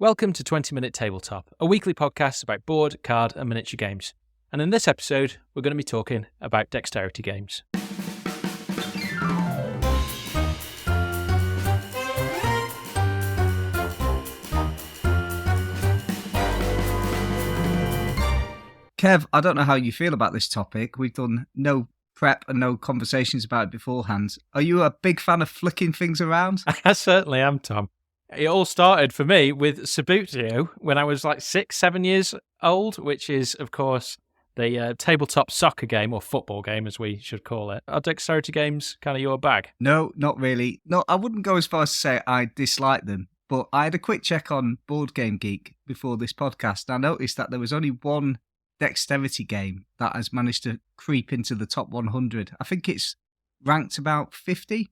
Welcome to 20 Minute Tabletop, a weekly podcast about board, card and miniature games. And in this episode, we're going to be talking about dexterity games. Kev, I don't know how you feel about this topic. We've done no prep and no conversations about it beforehand. Are you a big fan of flicking things around? I certainly am, Tom. It all started for me with Subbuteo when I was like 6-7 years old, which is, of course, the tabletop soccer game, or football game as we should call it. Are dexterity games kind of your bag? No, not really. No, I wouldn't go as far as to say I dislike them, but I had a quick check on Board Game Geek before this podcast. I noticed that there was only one dexterity game that has managed to creep into the top 100. I think it's ranked about 50. Do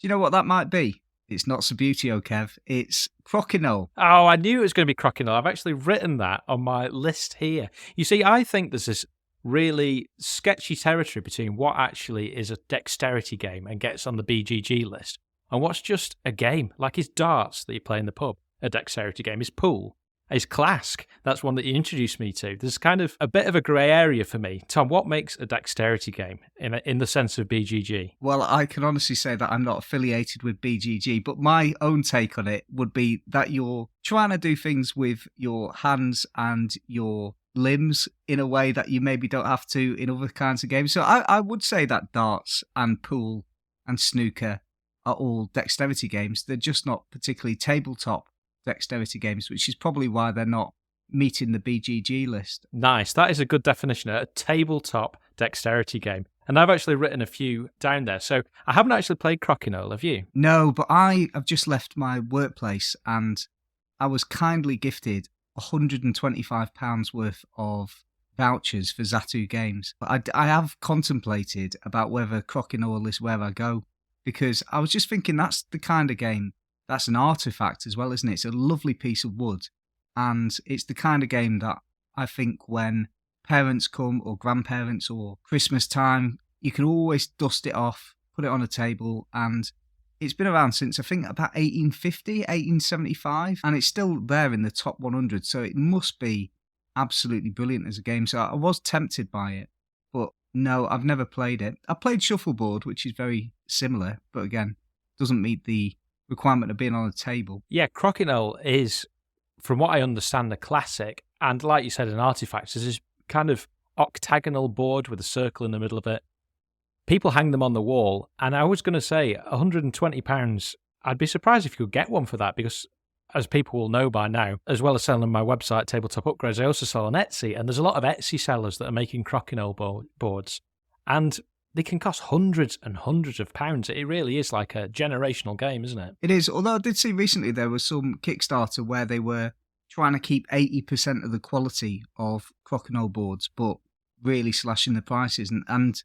you know what that might be? It's not Subbuteo, Kev. It's Crokinole. Oh, I knew it was going to be Crokinole. I've actually written that on my list here. You see, I think there's this really sketchy territory between what actually is a dexterity game and gets on the BGG list and what's just a game, like is darts that you play in the pub. A dexterity game is pool. Is Klask. That's one that you introduced me to. There's kind of a bit of a grey area for me. Tom, what makes a dexterity game in the sense of BGG? Well, I can honestly say that I'm not affiliated with BGG, but my own take on it would be that you're trying to do things with your hands and your limbs in a way that you maybe don't have to in other kinds of games. So I would say that darts and pool and snooker are all dexterity games. They're just not particularly tabletop dexterity games, which is probably why they're not meeting the BGG list. Nice. That is a good definition, a tabletop dexterity game. And I've actually written a few down there. So I haven't actually played Crokinole, have you? No, but I have just left my workplace and I was kindly gifted £125 worth of vouchers for Zatu games. But I have contemplated about whether Crokinole is where I go, because I was just thinking that's the kind of game. That's an artifact as well, isn't it? It's a lovely piece of wood. And it's the kind of game that I think when parents come or grandparents or Christmas time, you can always dust it off, put it on a table. And it's been around since I think about 1850, 1875. And it's still there in the top 100. So it must be absolutely brilliant as a game. So I was tempted by it. But no, I've never played it. I played Shuffleboard, which is very similar. But again, doesn't meet the requirement of being on a table. Yeah, Crokinole is, from what I understand, a classic, and like you said, an artifact. It's this kind of octagonal board with a circle in the middle of it. People hang them on the wall, and I was going to say £120, I'd be surprised if you could get one for that, because as people will know by now, as well as selling on my website, Tabletop Upgrades, I also sell on Etsy, and there's a lot of Etsy sellers that are making Crokinole boards, and they can cost hundreds and hundreds of pounds. It really is like a generational game, isn't it? It is, although I did see recently there was some Kickstarter where they were trying to keep 80% of the quality of Crokinole boards, but really slashing the prices. And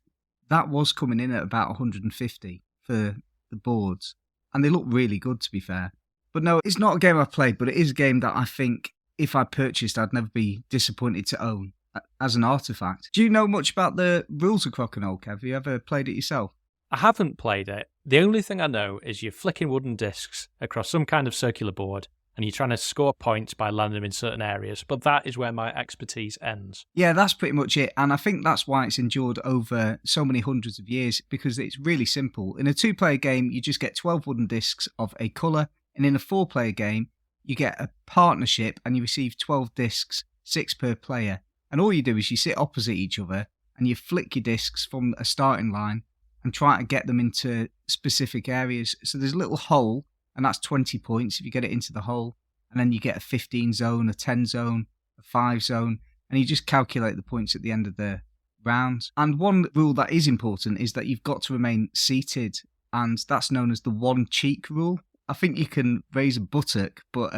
that was coming in at about 150 for the boards. And they look really good, to be fair. But no, it's not a game I've played, but it is a game that I think if I purchased, I'd never be disappointed to own as an artifact. Do you know much about the rules of Crokinole, Kev? Have you ever played it yourself? I haven't played it. The only thing I know is you're flicking wooden discs across some kind of circular board and you're trying to score points by landing them in certain areas, but that is where my expertise ends. Yeah, that's pretty much it, and I think that's why it's endured over so many hundreds of years, because it's really simple. In a 2-player game, you just get 12 wooden discs of a colour, and in a 4-player game, you get a partnership and you receive 12 discs, 6 per player. And all you do is you sit opposite each other and you flick your discs from a starting line and try to get them into specific areas. So there's a little hole, and that's 20 points if you get it into the hole. And then you get a 15 zone, a 10 zone, a 5 zone, and you just calculate the points at the end of the round. And one rule that is important is that you've got to remain seated, and that's known as the one cheek rule. I think you can raise a buttock, but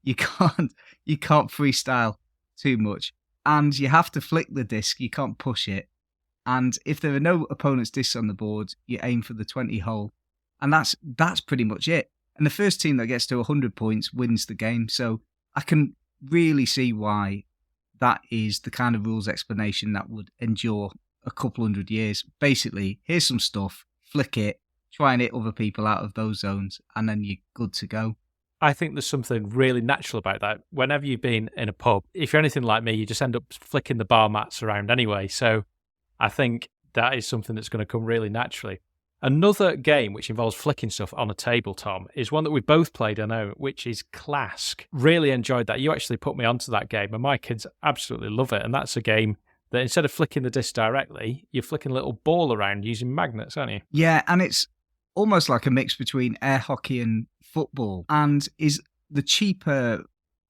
you can't freestyle too much. And you have to flick the disc, you can't push it. And if there are no opponent's discs on the board, you aim for the 20 hole. And that's pretty much it. And the first team that gets to 100 points wins the game. So I can really see why that is the kind of rules explanation that would endure a couple hundred years. Basically, here's some stuff, flick it, try and hit other people out of those zones, and then you're good to go. I think there's something really natural about that. Whenever you've been in a pub, if you're anything like me, you just end up flicking the bar mats around anyway. So I think that is something that's going to come really naturally. Another game which involves flicking stuff on a table, Tom, is one that we both played, I know, which is Klask. Really enjoyed that. You actually put me onto that game, and my kids absolutely love it. And that's a game that instead of flicking the disc directly, you're flicking a little ball around using magnets, aren't you? Yeah, and it's almost like a mix between air hockey and football, and is the cheaper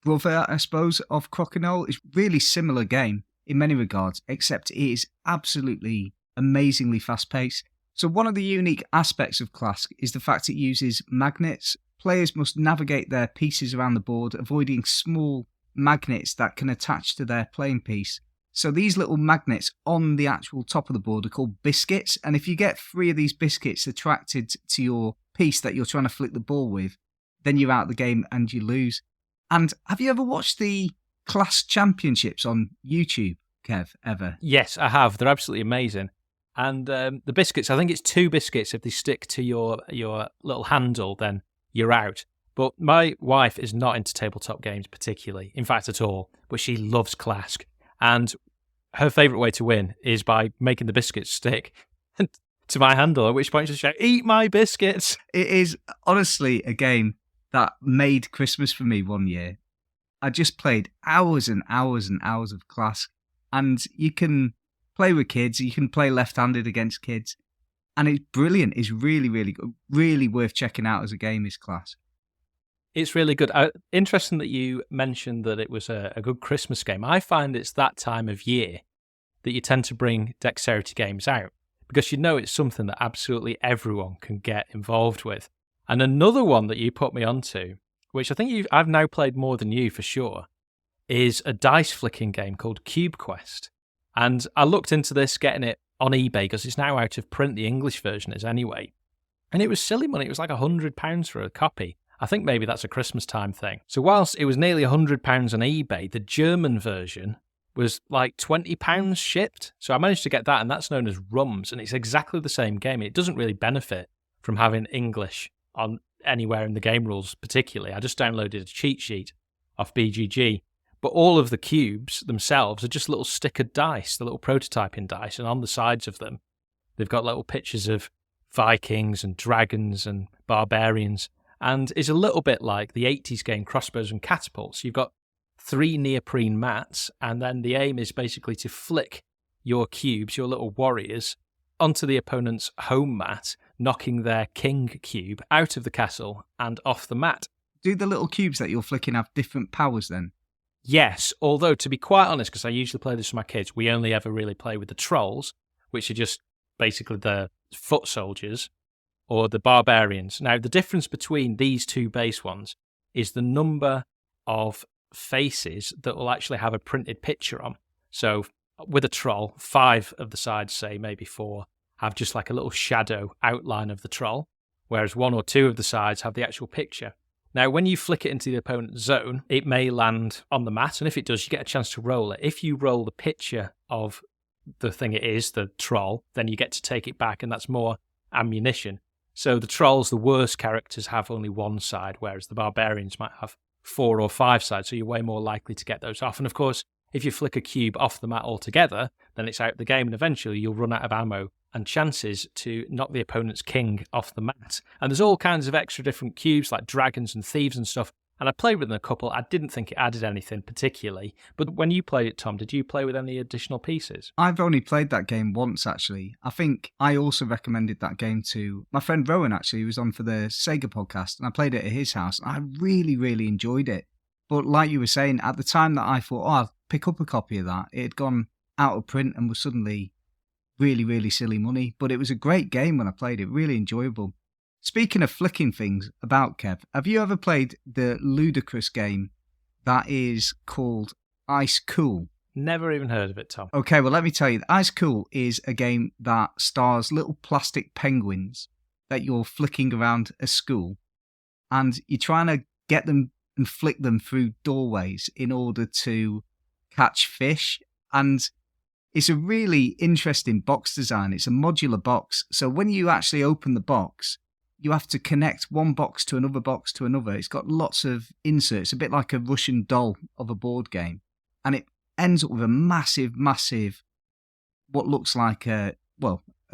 brother, I suppose, of Crokinole. It's a really similar game in many regards, except it is absolutely amazingly fast-paced. So one of the unique aspects of Klask is the fact it uses magnets. Players must navigate their pieces around the board, avoiding small magnets that can attach to their playing piece. So these little magnets on the actual top of the board are called biscuits, and if you get 3 of these biscuits attracted to your piece that you're trying to flick the ball with, then you're out of the game and you lose. And have you ever watched the Klask Championships on YouTube, Kev, ever? Yes, I have. They're absolutely amazing. And the biscuits, I think it's 2 biscuits. If they stick to your little handle, then you're out. But my wife is not into tabletop games particularly, in fact at all, but she loves Klask. And her favourite way to win is by making the biscuits stick to my handle, at which point she'll shout, "Eat my biscuits!" It is honestly a game that made Christmas for me one year. I just played hours and hours and hours of Klask, and you can play with kids, you can play left-handed against kids, and it's brilliant. It's really, really good. Really worth checking out as a game, is Klask. It's really good. Interesting that you mentioned that it was a good Christmas game. I find it's that time of year that you tend to bring Dexterity games out, because you know it's something that absolutely everyone can get involved with. And another one that you put me onto, which I think I've now played more than you for sure, is a dice flicking game called Cube Quest. And I looked into this, getting it on eBay, because it's now out of print, the English version is anyway. And it was silly money. It was like £100 for a copy. I think maybe that's a Christmas time thing. So whilst it was nearly £100 on eBay, the German version was like £20 shipped. So I managed to get that, and that's known as Rums, and it's exactly the same game. It doesn't really benefit from having English on anywhere in the game rules particularly. I just downloaded a cheat sheet off BGG. But all of the cubes themselves are just little stickered dice, the little prototyping dice, and on the sides of them, they've got little pictures of Vikings and dragons and barbarians, and it's a little bit like the 80s game Crossbows and Catapults. You've got 3 neoprene mats, and then the aim is basically to flick your cubes, your little warriors, onto the opponent's home mat, knocking their king cube out of the castle and off the mat. Do the little cubes that you're flicking have different powers then? Yes, although to be quite honest, because I usually play this with my kids, we only ever really play with the trolls, which are just basically the foot soldiers, or the barbarians. Now, the difference between these 2 base ones is the number of faces that will actually have a printed picture on. So with a troll, 5 of the sides, say maybe 4, have just like a little shadow outline of the troll, whereas 1 or 2 of the sides have the actual picture. Now, when you flick it into the opponent's zone, it may land on the mat, and if it does, you get a chance to roll it. If you roll the picture of the thing it is, the troll, then you get to take it back, and that's more ammunition. So the trolls, the worst characters, have only 1 side, whereas the barbarians might have 4 or 5 sides, so you're way more likely to get those off. And of course, if you flick a cube off the mat altogether, then it's out the game, and eventually you'll run out of ammo and chances to knock the opponent's king off the mat. And there's all kinds of extra different cubes, like dragons and thieves and stuff. And I played with a couple. I didn't think it added anything particularly. But when you played it, Tom, did you play with any additional pieces? I've only played that game once, actually. I think I also recommended that game to my friend Rowan, actually, who was on for the Sega podcast. And I played it at his house. And I really, really enjoyed it. But like you were saying, at the time that I thought, I'll pick up a copy of that, it had gone out of print and was suddenly really, really silly money. But it was a great game when I played it, really enjoyable. Speaking of flicking things about, Kev, have you ever played the ludicrous game that is called Ice Cool? Never even heard of it, Tom. Okay, well, let me tell you, Ice Cool is a game that stars little plastic penguins that you're flicking around a school, and you're trying to get them and flick them through doorways in order to catch fish. And it's a really interesting box design. It's a modular box. So when you actually open the box, you have to connect one box to another box to another. It's got lots of inserts, a bit like a Russian doll of a board game. And it ends up with a massive, what looks like a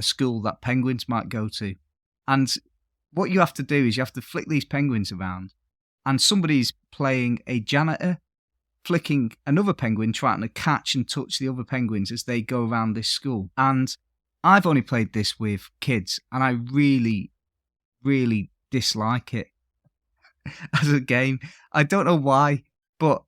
school that penguins might go to. And what you have to do is you have to flick these penguins around, and somebody's playing a janitor, flicking another penguin, trying to catch and touch the other penguins as they go around this school. And I've only played this with kids, and I really, really dislike it as a game. I don't know why, but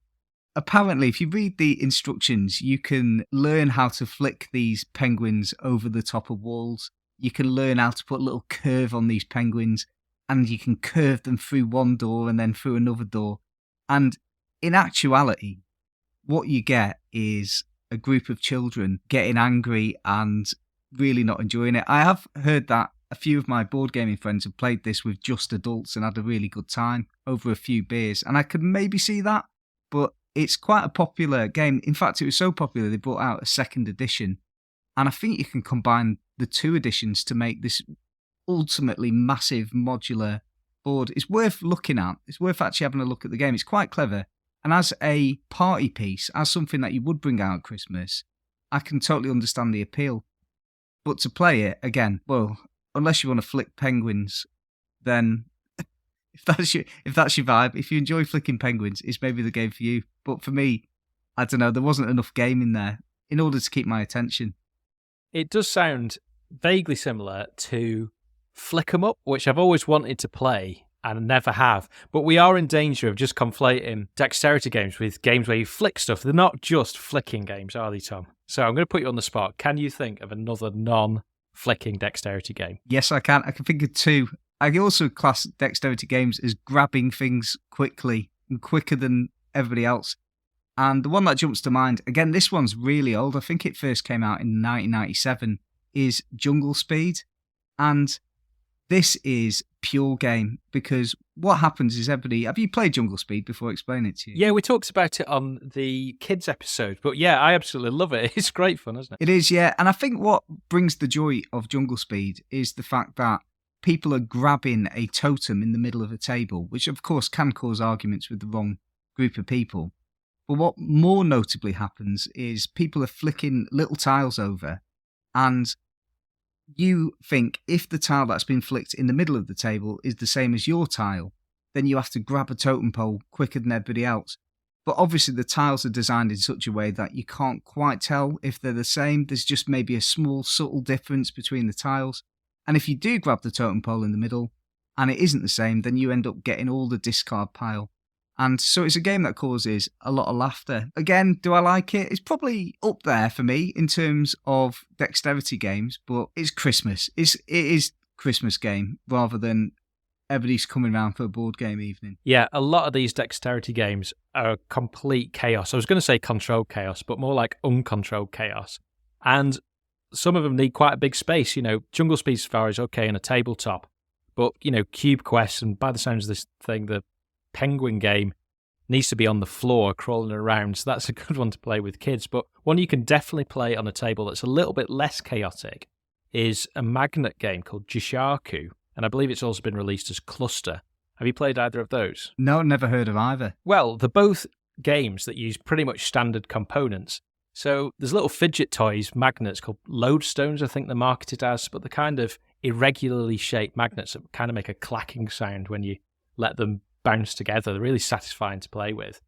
apparently if you read the instructions, you can learn how to flick these penguins over the top of walls. You can learn how to put a little curve on these penguins, and you can curve them through one door and then through another door. And in actuality, what you get is a group of children getting angry and really not enjoying it. I have heard that a few of my board gaming friends have played this with just adults and had a really good time over a few beers, and I could maybe see that, but it's quite a popular game. In fact, it was so popular they brought out a second edition, and I think you can combine the two editions to make this ultimately massive modular board. It's worth looking at. It's worth actually having a look at the game. It's quite clever, and as a party piece, as something that you would bring out at Christmas, I can totally understand the appeal. But to play it, again, well, unless you want to flick penguins, then if that's your vibe, if you enjoy flicking penguins, it's maybe the game for you. But for me, I don't know, there wasn't enough game in there in order to keep my attention. It does sound vaguely similar to Flick 'em Up, which I've always wanted to play and never have. But we are in danger of just conflating dexterity games with games where you flick stuff. They're not just flicking games, are they, Tom? So I'm going to put you on the spot. Can you think of another non-flicking dexterity game? Yes, I can. I can think of two. I also class dexterity games as grabbing things quickly and quicker than everybody else. And the one that jumps to mind, again, this one's really old. I think it first came out in 1997, is Jungle Speed. And this is pure game, because what happens is everybody... Have you played Jungle Speed before I explain it to you? Yeah, we talked about it on the kids episode, but yeah, I absolutely love it. It's great fun, isn't it? It is, yeah. And I think what brings the joy of Jungle Speed is the fact that people are grabbing a totem in the middle of a table, which of course can cause arguments with the wrong group of people. But what more notably happens is people are flicking little tiles over, and you think if the tile that's been flicked in the middle of the table is the same as your tile, then you have to grab a totem pole quicker than everybody else. But obviously the tiles are designed in such a way that you can't quite tell if they're the same. There's just maybe a small subtle difference between the tiles. And if you do grab the totem pole in the middle and it isn't the same, then you end up getting all the discard pile. And so it's a game that causes a lot of laughter. Again, do I like it? It's probably up there for me in terms of dexterity games, but it's Christmas. It is Christmas game rather than everybody's coming around for a board game evening. Yeah, a lot of these dexterity games are complete chaos. I was going to say controlled chaos, but more like uncontrolled chaos. And some of them need quite a big space. You know, Jungle Speed Safari is okay in a tabletop, but, you know, Cube Quest, and by the sounds of this thing, the Penguin game needs to be on the floor crawling around, so that's a good one to play with kids. But one you can definitely play on a table that's a little bit less chaotic is a magnet game called Jishaku, and I believe it's also been released as Cluster. Have you played either of those? No, never heard of either. Well, they're both games that use pretty much standard components. So there's little fidget toys, magnets called lodestones, I think they're marketed as, but they're kind of irregularly shaped magnets that kind of make a clacking sound when you let them bounce together. They're really satisfying to play with.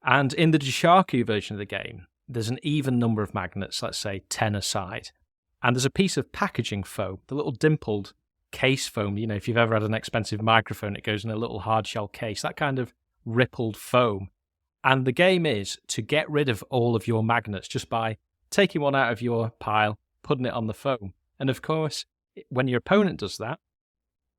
And in the Jishaku version of the game, there's an even number of magnets, let's say 10 a side. And there's a piece of packaging foam, the little dimpled case foam. You know, if you've ever had an expensive microphone, it goes in a little hard shell case, that kind of rippled foam. And the game is to get rid of all of your magnets just by taking one out of your pile, putting it on the foam. And of course, when your opponent does that,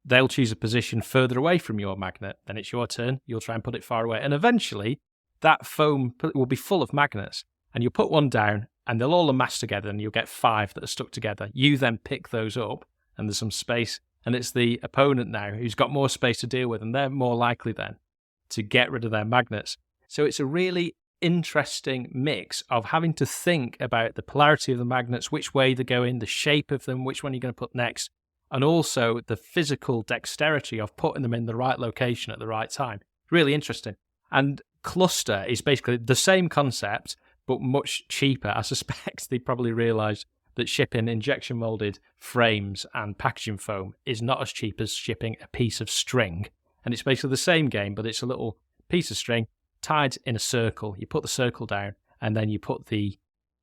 they'll choose a position further away from your magnet. Then it's your turn. You'll try and put it far away. And eventually, that foam will be full of magnets. And you'll put one down, and they'll all amass together, and you'll get 5 that are stuck together. You then pick those up, and there's some space. And it's the opponent now who's got more space to deal with, and they're more likely then to get rid of their magnets. So it's a really interesting mix of having to think about the polarity of the magnets, which way they're going, the shape of them, which one you're going to put next, and also the physical dexterity of putting them in the right location at the right time. Really interesting. And Cluster is basically the same concept, but much cheaper. I suspect they probably realised that shipping injection moulded frames and packaging foam is not as cheap as shipping a piece of string. And it's basically the same game, but it's a little piece of string tied in a circle. You put the circle down and then you put the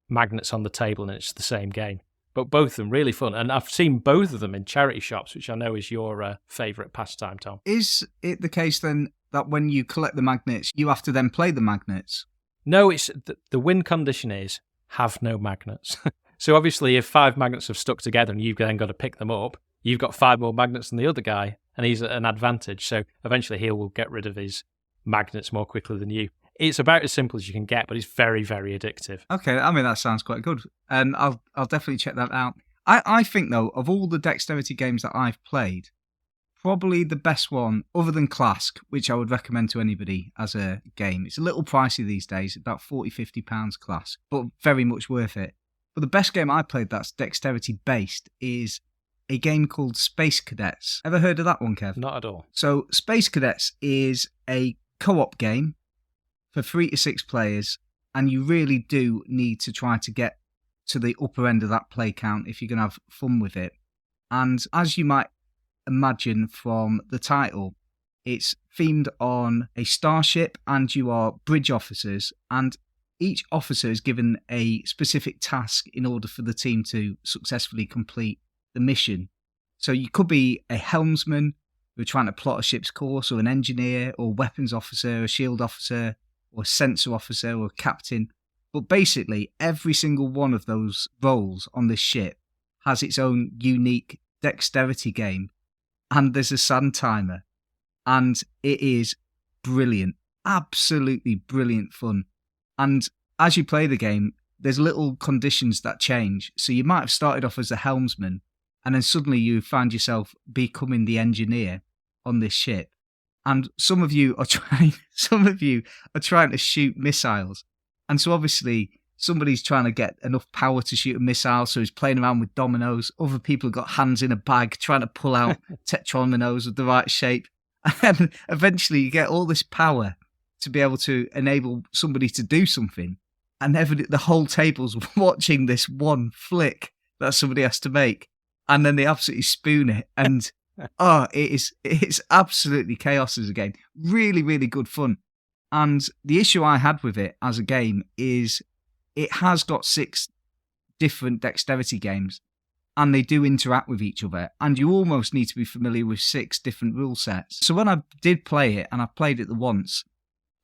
magnets on the table and it's the same game. But both of them really fun. And I've seen both of them in charity shops, which I know is your favourite pastime, Tom. Is it the case then that when you collect the magnets, you have to then play the magnets? No, it's the win condition is have no magnets. So obviously if 5 magnets have stuck together and you've then got to pick them up, you've got 5 more magnets than the other guy, and he's at an advantage. So eventually he will get rid of his magnets more quickly than you. It's about as simple as you can get, but it's very, very addictive. Okay, I mean, that sounds quite good. I'll definitely check that out. I think, though, of all the dexterity games that I've played, probably the best one, other than Klask, which I would recommend to anybody as a game. It's a little pricey these days, about £40, £50 Klask, but very much worth it. But the best game I played that's dexterity-based is a game called Space Cadets. Ever heard of that one, Kev? Not at all. So Space Cadets is a co-op game for 3 to 6 players, and you really do need to try to get to the upper end of that play count if you're going to have fun with it. And as you might imagine from the title, it's themed on a starship and you are bridge officers, and each officer is given a specific task in order for the team to successfully complete the mission. So you could be a helmsman who are trying to plot a ship's course, or an engineer, or weapons officer, a shield officer, or a sensor officer, or a captain. But basically, every single one of those roles on this ship has its own unique dexterity game. And there's a sand timer. And it is brilliant. Absolutely brilliant fun. And as you play the game, there's little conditions that change. So you might have started off as a helmsman, and then suddenly you find yourself becoming the engineer on this ship. And some of you are trying to shoot missiles. And so obviously somebody's trying to get enough power to shoot a missile, so he's playing around with dominoes. Other people have got hands in a bag trying to pull out tetrominos of the right shape. And eventually you get all this power to be able to enable somebody to do something. And the whole table's watching this one flick that somebody has to make. And then they absolutely spoon it. And it's absolutely chaos as a game. Really, really good fun. And the issue I had with it as a game is it has got 6 different dexterity games, and they do interact with each other, and you almost need to be familiar with 6 different rule sets. So when I did play it, and I played it the once,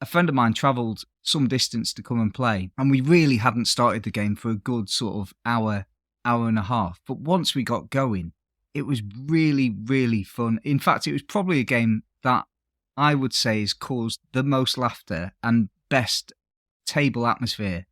a friend of mine travelled some distance to come and play, and we really hadn't started the game for a good sort of hour and a half. But once we got going, it was really, really fun. In fact, it was probably a game that I would say has caused the most laughter and best table atmosphere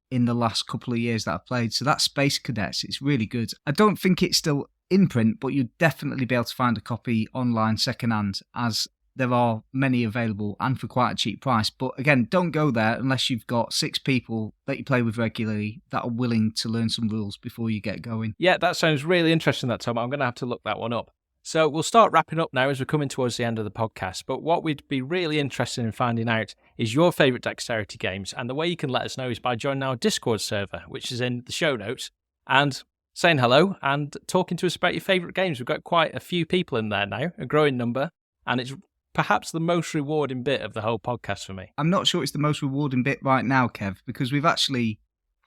in the last couple of years that I've played. So that's Space Cadets. It's really good. I don't think it's still in print, but you'd definitely be able to find a copy online secondhand, as there are many available and for quite a cheap price. But again, don't go there unless you've got 6 people that you play with regularly that are willing to learn some rules before you get going. Yeah, that sounds really interesting, that, Tom. I'm going to have to look that one up. So we'll start wrapping up now as we're coming towards the end of the podcast. But what we'd be really interested in finding out is your favourite dexterity games. And the way you can let us know is by joining our Discord server, which is in the show notes, and saying hello and talking to us about your favourite games. We've got quite a few people in there now, a growing number, and it's perhaps the most rewarding bit of the whole podcast for me. I'm not sure it's the most rewarding bit right now, Kev, because we've actually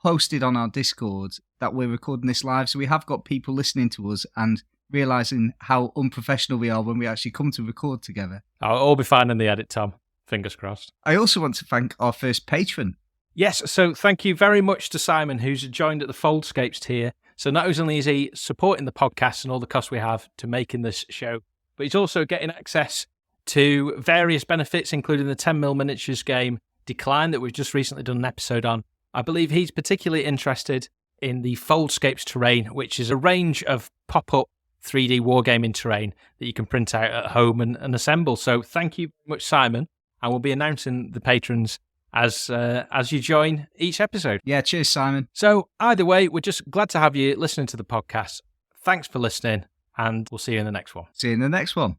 posted on our Discord that we're recording this live, so we have got people listening to us and realising how unprofessional we are when we actually come to record together. I'll all be fine in the edit, Tom. Fingers crossed. I also want to thank our first patron. Yes, so thank you very much to Simon, who's joined at the Foldscapes tier. So not only is he supporting the podcast and all the costs we have to making this show, but he's also getting access to various benefits, including the 10mm miniatures game Decline that we've just recently done an episode on. I believe he's particularly interested in the Foldscapes terrain, which is a range of pop-up 3D wargaming terrain that you can print out at home and assemble. So thank you very much, Simon, and we'll be announcing the patrons as you join each episode. Yeah, cheers, Simon. So either way, we're just glad to have you listening to the podcast. Thanks for listening, and we'll see you in the next one. See you in the next one.